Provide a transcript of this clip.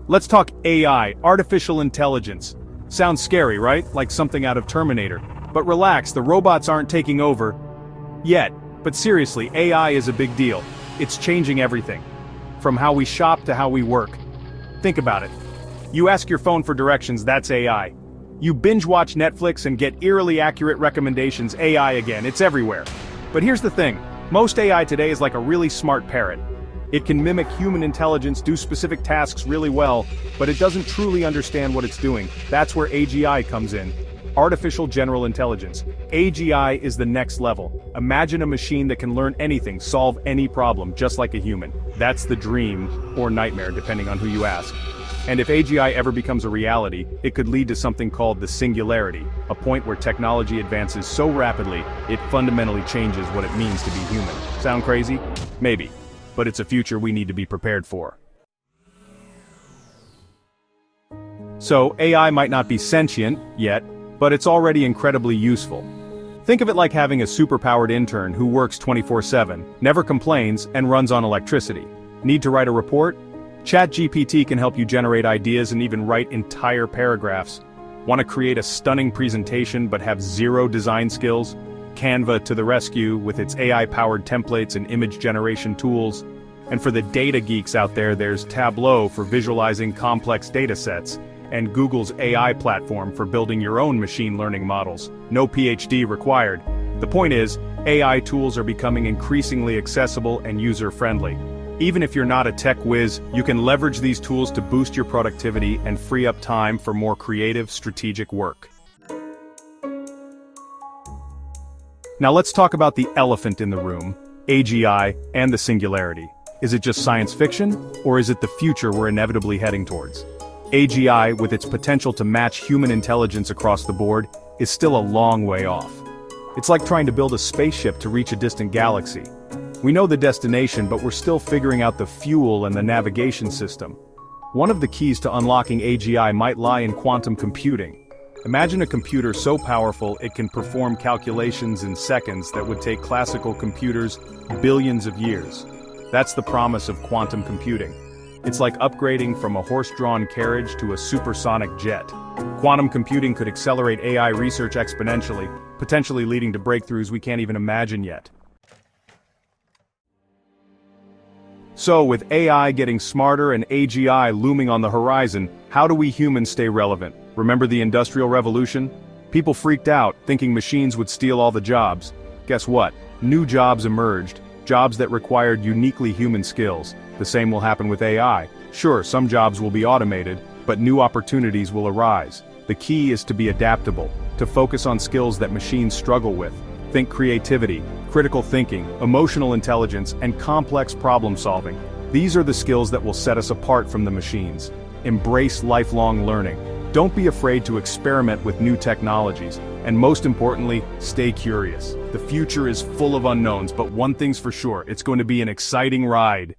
Let's talk AI, artificial intelligence. Sounds scary, right? Like something out of Terminator. But relax, the robots aren't taking over yet. But seriously, AI is a big deal. It's changing everything. From how we shop to how we work. Think about it. You ask your phone for directions, that's AI. You binge watch Netflix and get eerily accurate recommendations, AI again, it's everywhere. But here's the thing, most AI today is like a really smart parrot. It can mimic human intelligence, do specific tasks really well, but it doesn't truly understand what it's doing. That's where AGI comes in. Artificial General Intelligence. AGI is the next level. Imagine a machine that can learn anything, solve any problem, just like a human. That's the dream, or nightmare, depending on who you ask. And if AGI ever becomes a reality, it could lead to something called the singularity, a point where technology advances so rapidly, it fundamentally changes what it means to be human. Sound crazy? Maybe. But it's a future we need to be prepared for. So, AI might not be sentient yet, but it's already incredibly useful. Think of it like having a superpowered intern who works 24/7, never complains, and runs on electricity. Need to write a report? ChatGPT can help you generate ideas and even write entire paragraphs. Want to create a stunning presentation but have zero design skills? Canva to the rescue with its AI-powered templates and image generation tools. And for the data geeks out there, there's Tableau for visualizing complex data sets, and Google's AI platform for building your own machine learning models. No PhD required. The point is, AI tools are becoming increasingly accessible and user-friendly. Even if you're not a tech whiz, you can leverage these tools to boost your productivity and free up time for more creative, strategic work. Now let's talk about the elephant in the room, AGI and the singularity. Is it just science fiction, or is it the future we're inevitably heading towards? AGI, with its potential to match human intelligence across the board, is still a long way off. It's like trying to build a spaceship to reach a distant galaxy. We know the destination, but we're still figuring out the fuel and the navigation system. One of the keys to unlocking AGI might lie in quantum computing. Imagine a computer so powerful it can perform calculations in seconds that would take classical computers billions of years. That's the promise of quantum computing. It's like upgrading from a horse-drawn carriage to a supersonic jet. Quantum computing could accelerate AI research exponentially, potentially leading to breakthroughs we can't even imagine yet. So, with AI getting smarter and AGI looming on the horizon, how do we humans stay relevant? Remember the Industrial Revolution? People freaked out, thinking machines would steal all the jobs. Guess what? New jobs emerged, jobs that required uniquely human skills. The same will happen with AI. Sure, some jobs will be automated, but new opportunities will arise. The key is to be adaptable, to focus on skills that machines struggle with. Think creativity, critical thinking, emotional intelligence, and complex problem solving. These are the skills that will set us apart from the machines. Embrace lifelong learning. Don't be afraid to experiment with new technologies. And most importantly, stay curious. The future is full of unknowns, but one thing's for sure, it's going to be an exciting ride.